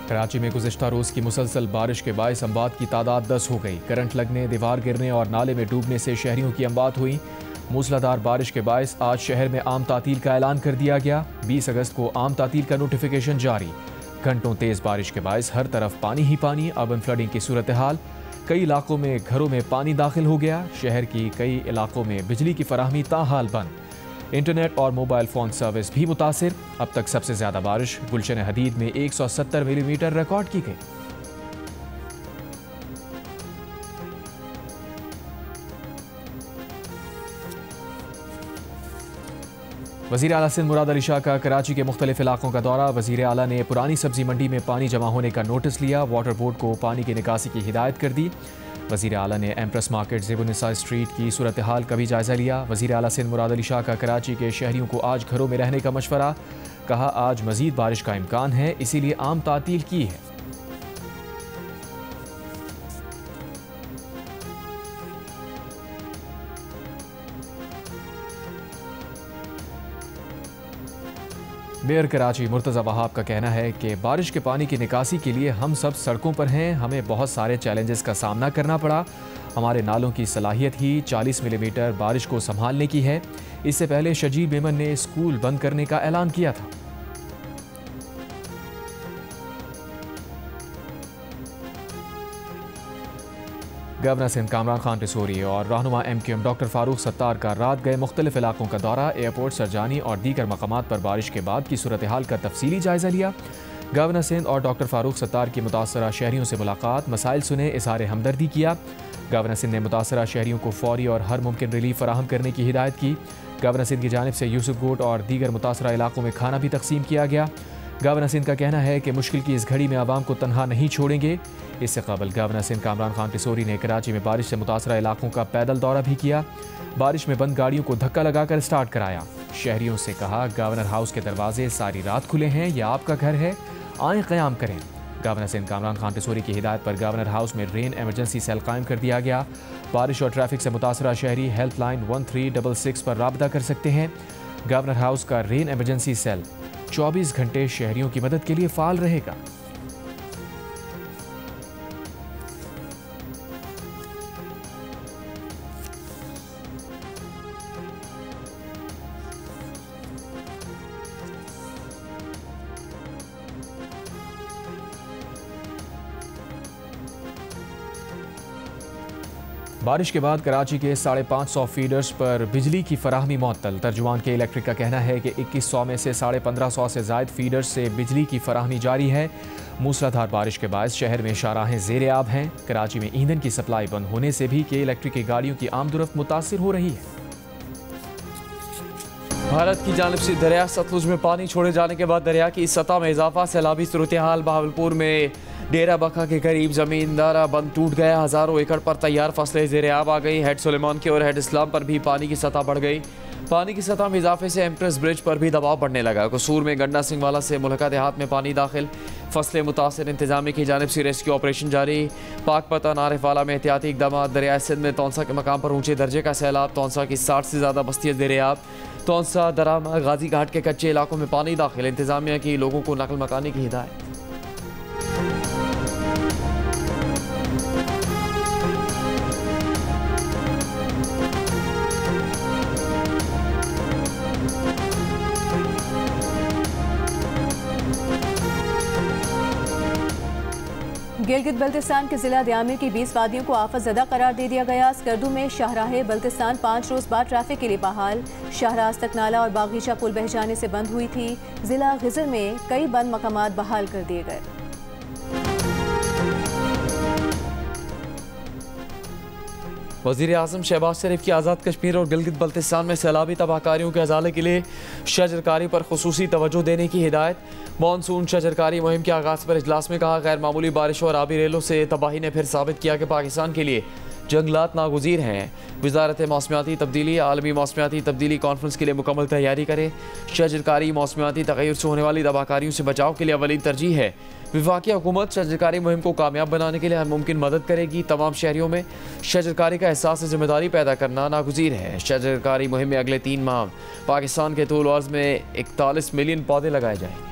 कराची में गुज़िश्ता रोज़ की मुसलसल बारिश के बायस अमवात की तादाद 10 हो गई। करंट लगने, दीवार गिरने और नाले में डूबने से शहरियों की अमवात हुई। मूसलाधार बारिश के बायस आज शहर में आम तातील का ऐलान कर दिया गया। 20 अगस्त को आम तातील का नोटिफिकेशन जारी। घंटों तेज बारिश के बायस हर तरफ पानी ही पानी। अर्बन फ्लडिंग की सूरत हाल, कई इलाकों में घरों में पानी दाखिल हो गया। शहर की कई इलाकों में बिजली की फराहमी ताहाल बंद। इंटरनेट और मोबाइल फ़ोन सर्विस भी मुतासिर। अब तक सबसे ज़्यादा बारिश गुलशन हदीद में 170 मिलीमीटर रिकॉर्ड की गई। वज़ीर आला सिंध मुराद अली शाह का कराची के मुख्तलिफ इलाकों का दौरा। वज़ीर आला ने पुरानी सब्जी मंडी में पानी जमा होने का नोटिस लिया। वाटर बोर्ड को पानी की निकासी की हिदायत कर दी। वज़ीर आला ने एम्प्रेस मार्केट ज़ेबुनिसा स्ट्रीट की सूरत हाल का भी जायज़ा लिया। वज़ीर आला सिंध मुराद अली शाह का कराची के शहरियों को आज घरों में रहने का मशवरा। कहा, आज मज़ीद बारिश का इम्कान है, इसीलिए आम तातील की है। मेयर कराची मुर्तज़ा वहाब का कहना है कि बारिश के पानी की निकासी के लिए हम सब सड़कों पर हैं। हमें बहुत सारे चैलेंजेस का सामना करना पड़ा। हमारे नालों की सलाहियत ही 40 मिलीमीटर बारिश को संभालने की है। इससे पहले शजीब मेमन ने स्कूल बंद करने का ऐलान किया था। गवर्नर सिंध कामरान खान टिसोरी और रहनुमा MQM डॉक्टर फारूक सत्तार का रात गए मुख्तलिफ इलाकों का दौरा। एयरपोर्ट, सरजानी और दीगर मकामात पर बारिश के बाद की सूरत हाल का तफसीली जायजा लिया। गवर्नर सिंध और डॉक्टर फारूक सत्तार की मुतासरा शहरियों से मुलाकात, मसाइल सुने, इज़हार हमदर्दी किया। गवर्नर सिंध ने मुतासरा शहरियों को फौरी और हर मुमकिन रिलीफ फराहम करने की हिदायत की। गवर्नर सिंध की जानिब से यूसुफ गोट और दीगर मुतासरा इलाकों में खाना भी तकसीम किया गया। गवर्नर सिंध का कहना है कि मुश्किल की इस घड़ी में आवाम को तनहा नहीं छोड़ेंगे। इससे कबल गवर्नर सिंध कामरान खान टिसोरी ने कराची में बारिश से मुतासरा इलाकों का पैदल दौरा भी किया। बारिश में बंद गाड़ियों को धक्का लगाकर स्टार्ट कराया। शहरियों से कहा, गवर्नर हाउस के दरवाजे सारी रात खुले हैं, यह आपका घर है, आए क़याम करें। गवर्नर सिंध कामरान खान टिसोरी की हिदायत पर गवर्नर हाउस में रेन एमरजेंसी सेल कायम कर दिया गया। बारिश और ट्रैफिक से मुतासरा शहरी हेल्पलाइन 1366 पर राबता कर सकते हैं। गवर्नर हाउस का रेन एमरजेंसी सेल 24 घंटे शहरियों की मदद के लिए फ़ाल रहेगा। बारिश के बाद कराची के 550 फीडर्स पर बिजली की फराहमी मुअत्तल। तर्जुमान के इलेक्ट्रिक का कहना है कि 2100 में से 1550 से ज़ायद फीडर्स से बिजली की फराहमी जारी है। मूसलाधार बारिश के बायस शहर में शाहराहें ज़ेर आब हैं। कराची में ईंधन की सप्लाई बंद होने से भी के इलेक्ट्रिक की गाड़ियों की आमदोरफ्त मुतासिर हो रही है। भारत की जानिब से दरिया सतलुज में पानी छोड़े जाने के बाद दरिया की सतह में इजाफा, सैलाबी सूरत हाल। बहावलपुर में डेरा बखा के करीब जमींदारा बंद टूट गया। हज़ारों एकड़ पर तैयार फसलें ज़ेर आब आ गई। हेड सुलेमान के और हेड इस्लाम पर भी पानी की सतह बढ़ गई। पानी की सतह में इजाफे से एम्प्रेस ब्रिज पर भी दबाव बढ़ने लगा। कसूर में गंडा सिंह वाला से मुल्का देहात में पानी दाखिल, फसलें मुतासर। इंतजामिया की जानिब से रेस्क्यू ऑपरेशन जारी। पाक पता नारिफ वाला में एहतियाती इकदाम। दरिया सिंध में तौंसा के मकाम पर ऊंचे दर्जे का सैलाब। तौंसा की 60 से ज़्यादा बस्तियाँ ज़ेर आब। तौंसा, दरामा, गाजी घाट के कच्चे इलाकों में पानी दाखिल। इंतजामिया की लोगों को नकल मकानी की हिदायत। गिलगित बल्तिस्तान के जिला दियामिर की 20 वादियों को आफत ज़दा करार दे दिया गया। स्कर्दू में शाहराह बल्तिस्तान 5 रोज़ बाद ट्रैफिक के लिए बहाल। शाहराज तक नाला और बागीचा पुल बह जाने से बंद हुई थी। जिला गिजर में कई बंद मकामात बहाल कर दिए गए। वज़ीर आज़म शहबाज शरीफ की आज़ाद कश्मीर और गिलगित बल्तिस्तान में सैलाबी तबाहकारियों के अजाले के लिए शजरकारी पर खुसूसी तवज्जो देने की हिदायत। मानसून शजरकारी मुहिम के आगाज़ पर इजलास में कहा, गैर मामूली बारिश और आबी रेलों से तबाही ने फिर साबित किया कि पाकिस्तान के लिए जंगलात नागुज़ीर हैं। वज़ारत मौसमियाती तब्दीली आलमी मौसमियाती तब्दीली कॉन्फ्रेंस के लिए मुकम्मल तैयारी करे। शजरकारी मौसमियाती तग़य्युर से होने वाली तबाहकारियों से बचाव के लिए अवलीन तरजीह है। वफाकी हुकूमत शजरकारी मुहिम को कामयाब बनाने के लिए हर मुमकिन मदद करेगी। तमाम शहरियों में शजरकारी का एहसास ज़िम्मेदारी पैदा करना नागुज़ीर है। शजरकारी मुहिम में अगले 3 माह पाकिस्तान के तूल अर्ज़ में 41 मिलियन पौधे लगाए जाएंगे।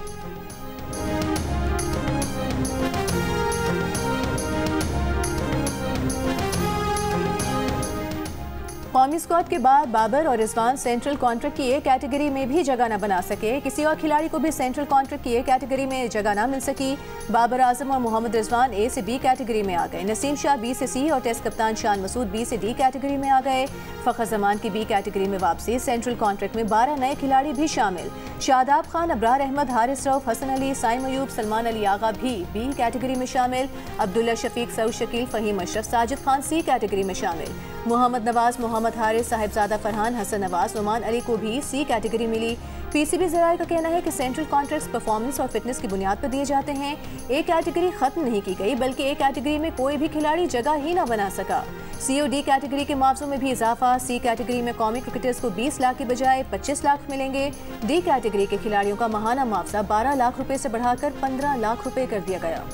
कौमी स्क्वाड के बाद बाबर और रिजवान सेंट्रल कॉन्ट्रैक्ट की ए कैटेगरी में भी जगह न बना सके। किसी और खिलाड़ी को भी सेंट्रल कॉन्ट्रैक्ट की ए कैटेगरी में जगह न मिल सकी। बाबर आजम और मोहम्मद रिजवान ए से बी कैटेगरी में आ गए। नसीम शाह बी से सी और टेस्ट कप्तान शान मसूद बी से डी कैटेगरी में आ गए। फखर जमान की बी कैटेगरी में वापसी। सेंट्रल कॉन्ट्रैक्ट में 12 नए खिलाड़ी भी शामिल। शादाब खान, अबरार अहमद, हारिस रऊफ, हसन अली, साइम मयूब, सलमान अली आगा भी बी कैटेगरी में शामिल। अब्दुल्ला शफीक, सऊद शकील, फहीम अशरफ, साजिद खान सी कैटेगरी में शामिल। मोहम्मद नवाज, मोहम्मद हारिस, साहिबजादा फरहान, हसन नवाज, नुमान अली को भी सी कैटेगरी मिली। पीसीबी जराये का कहना है कि सेंट्रल कॉन्ट्रैक्ट्स परफॉर्मेंस और फिटनेस की बुनियाद पर दिए जाते हैं। ए कैटेगरी खत्म नहीं की गई, बल्कि ए कैटेगरी में कोई भी खिलाड़ी जगह ही न बना सका। सी और डी कैटेगरी के मुआवजों में भी इजाफा। सी कैटेगरी में कौमी क्रिकेटर्स को 20 लाख की बजाय 25 लाख मिलेंगे। डी कैटेगरी के खिलाड़ियों का माहाना मुआवजा 12 लाख रुपए से बढ़ाकर 15 लाख रुपए कर दिया गया।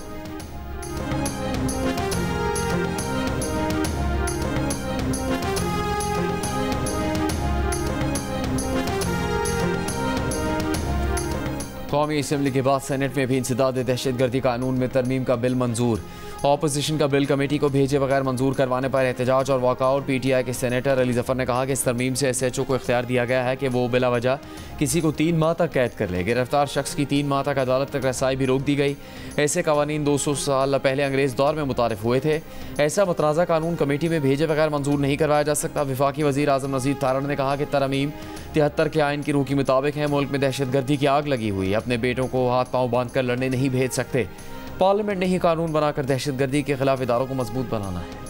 कौमी असम्बली के बाद सेनेट में भी इंसदाद दहशतगर्दी कानून में तरमीम का बिल मंजूर। ऑपोजिशन का बिल कमेटी को भेजे बगैर मंजूर करवाने पर एहतजाज और वॉकआउट। पीटीआई के सेनेटर अली जफर ने कहा कि इस तरमीम से SHO को इख्तियार दिया गया है कि वो बिला वजह किसी को 3 माह तक कैद कर ले। गिरफ्तार शख्स की 3 माह तक अदालत तक रसाई भी रोक दी गई। ऐसे कवानीन 200 साल पहले अंग्रेज दौर में मुतारिफ हुए थे। ऐसा मुतराज़ा कानून कमेटी में भेजे बगैर मंजूर नहीं करवाया जा सकता। वफाकी वज़ीर आज़म नज़ीर तारड़ ने कहा कि तरमीम 73 के आइन की रूह के मुताबिक है। मुल्क में दहशतगर्दी की आग लगी हुई। अपने बेटों को हाथ पाँव बांध कर लड़ने नहीं भेज सकते। पार्लियामेंट ने ही कानून बनाकर दहशतगर्दी के खिलाफ इदारों को मजबूत बनाना है।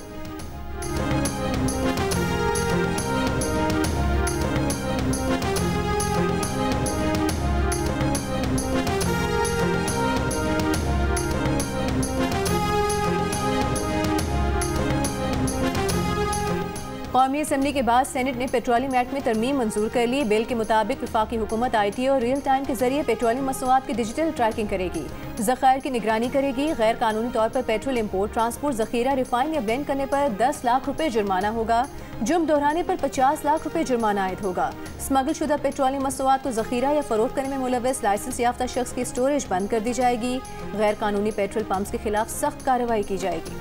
कौमी असम्बली के बाद सेनेट ने पेट्रोलियम एक्ट में तरमीम मंजूर कर ली। बिल के मुताबिक वफाकी हुकूमत IT और रियल टाइम के जरिए पेट्रोलियम मसनूआत की डिजिटल ट्रैकिंग करेगी, ज़खायर की निगरानी करेगी। गैर कानूनी तौर पर पेट्रोल इम्पोर्ट, ट्रांसपोर्ट, जखीरा, रिफाइन या ब्लेंड करने पर 10 लाख रुपए जुर्माना होगा। जुर्म दोहराने पर 50 लाख रुपए जुर्माना आयद होगा। स्मगल शुदा पेट्रोलियम मसनूआत को जखीरा या फरोख्त करने में मुलव्वस लाइसेंस याफ्ता शख्स की स्टोरेज बंद कर दी जाएगी। गैर कानूनी पेट्रोल पंप्स के खिलाफ सख्त कार्रवाई की जाएगी।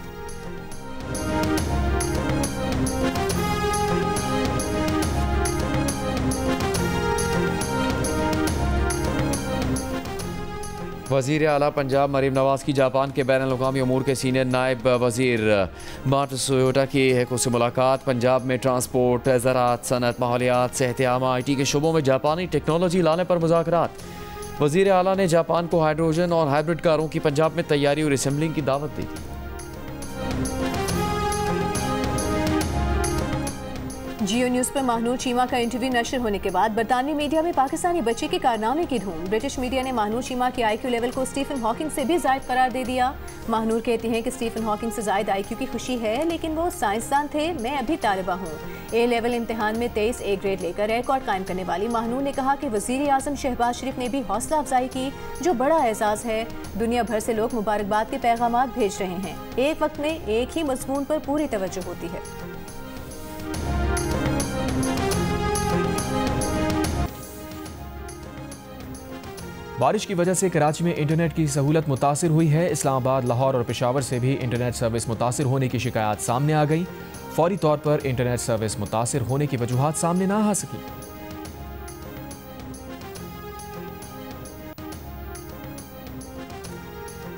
वज़ीर आला पंजाब मरीम नवाज की जापान के बैनुल अक़वामी अमूर के सीनियर नायब वज़ीर मात्सुयोटा की हेको से मुलाकात। पंजाब में ट्रांसपोर्ट, ज़राअत, सनत, माहौलियात, सेहत-ए-आमा, IT के शोबों में जापानी टेक्नोलॉजी लाने पर मुज़ाकरात। वज़ीर आला ने जापान को हाइड्रोजन और हाइब्रिड कारों की पंजाब में तैयारी और असेंबलिंग की दावत दी थी। जियो न्यूज़ पर महानूर चीमा का इंटरव्यू नशर होने के बाद बरतानवी मीडिया में पाकिस्तानी बच्चे के कारनामे की धूम। ब्रिटिश मीडिया ने महानूर चीमा के IQ लेवल को स्टीफन हॉकिंग से भी ज़ायद करार दे दिया। महानूर कहती हैं कि स्टीफन हॉकिंग से ज़ायद IQ की खुशी है, लेकिन वो साइंसदान थे, मैं अभी तालिबा हूँ। A लेवल इम्तिहान में 23 A ग्रेड लेकर रिकॉर्ड कायम करने वाली महानूर ने कहा कि वज़ीर आज़म शहबाज शरीफ ने भी हौसला अफजाई की, जो बड़ा एजाज़ है। दुनिया भर से लोग मुबारकबाद के पैगामात भेज रहे हैं। एक वक्त में एक ही मज़मून पर पूरी तवज्जो होती है। बारिश की वजह से कराची में इंटरनेट की सहूलत मुतासिर हुई है। इस्लामाबाद, लाहौर और पेशावर से भी इंटरनेट सर्विस मुतासिर होने की शिकायत सामने आ गई। फौरी तौर पर इंटरनेट सर्विस मुतासिर होने की वजूहात सामने ना आ सकी।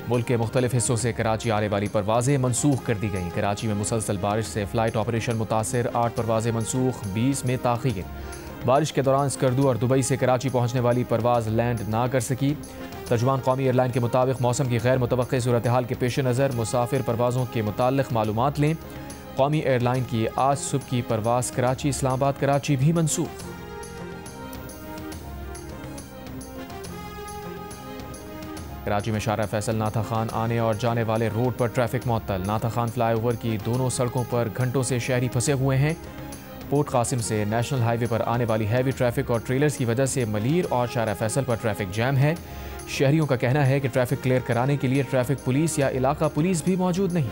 मुल्क के मुख्तलिफ हिस्सों से कराची आने वाली परवाजें मनसूख कर दी गई। कराची में मुसलसल बारिश से फ़्लाइट ऑपरेशन मुतासिर, 8 परवाजें मनसूख, 20 में ताख़ीर। बारिश के दौरान स्कर्दू और दुबई से कराची पहुंचने वाली परवाज़ लैंड ना कर सकी। तर्जुमान कौमी एयरलाइन के मुताबिक मौसम की गैर मुतवक्की सूरत हाल के पेश नज़र मुसाफिर परवाज़ों के मुताल्लिक़ मालूमात लें। कौमी एयरलाइन की आज सुबह की परवाज़ कराची इस्लामाबाद कराची भी मनसूख। कराची में शारा फैसल नाथा खान आने और जाने वाले रोड पर ट्रैफिक मुअत्तल। नाथा खान फ्लाईओवर की दोनों सड़कों पर घंटों से शहरी फंसे हुए हैं। पोर्ट कासिम से नेशनल हाईवे पर आने वाली हैवी ट्रैफिक और ट्रेलर्स की वजह से मलीर और शारा फैसल पर ट्रैफिक जैम है। शहरियों का कहना है कि ट्रैफिक क्लियर कराने के लिए ट्रैफिक पुलिस या इलाका पुलिस भी मौजूद नहीं।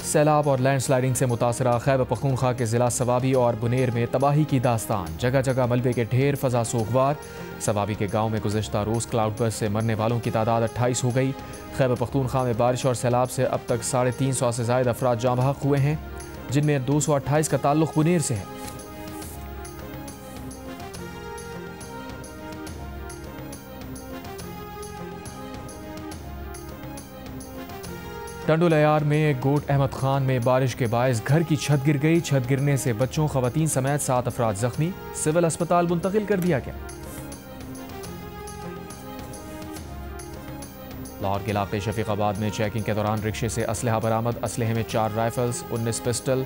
सैलाब और लैंडस्लाइडिंग से मुतासरा खैबर पख्तूनख्वा के ज़िला सवाबी और बुनेर में तबाही की दास्तान। जगह जगह मलबे के ढेर, फजा सोगवार। सवाबी के गांव में गुज़श्ता रोज़ क्लाउड बर्स्ट से मरने वालों की तादाद 28 हो गई। खैबर पख्तूनख्वा में बारिश और सैलाब से अब तक 350 से ज़ायद अफराद जाँ बहक हुए हैं, जिनमें 228 का ताल्लुक़ बुनेर से है। टंडोलयार में गोट अहमद खान में बारिश के बायस घर की छत गिर गई। छत गिरने से बच्चों, खवातीन समेत 7 अफराद जख्मी, सिविल अस्पताल मुंतकिल कर दिया गया। लाहौर के इलाके शफीकाबाद में चेकिंग के दौरान रिक्शे से असलहा बरामद। असलहे में 4 राइफल्स, 19 पिस्टल,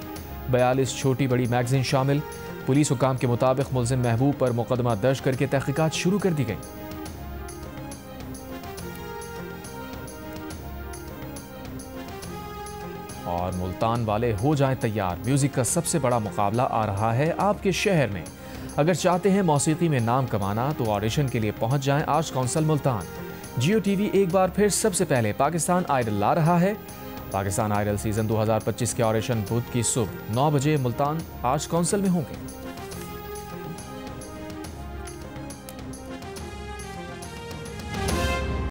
42 छोटी बड़ी मैगजीन शामिल। पुलिस हुकाम के मुताबिक मुलजिम महबूब पर मुकदमा दर्ज करके तहकीकात शुरू कर दी गई। और मुल्तान वाले हो जाएं तैयार, म्यूजिक का सबसे बड़ा मुकाबला आ रहा है आपके शहर में। अगर चाहते हैं मौसीकी में नाम कमाना तो ऑडिशन के लिए पहुंच जाएं आर्ट्स काउंसिल मुल्तान। जियो टीवी एक बार फिर सबसे पहले पाकिस्तान आइडल ला रहा है। पाकिस्तान आइडल सीजन 2025 के ऑडिशन बुध की सुबह 9 बजे मुल्तान आर्ट्स काउंसिल में होंगे।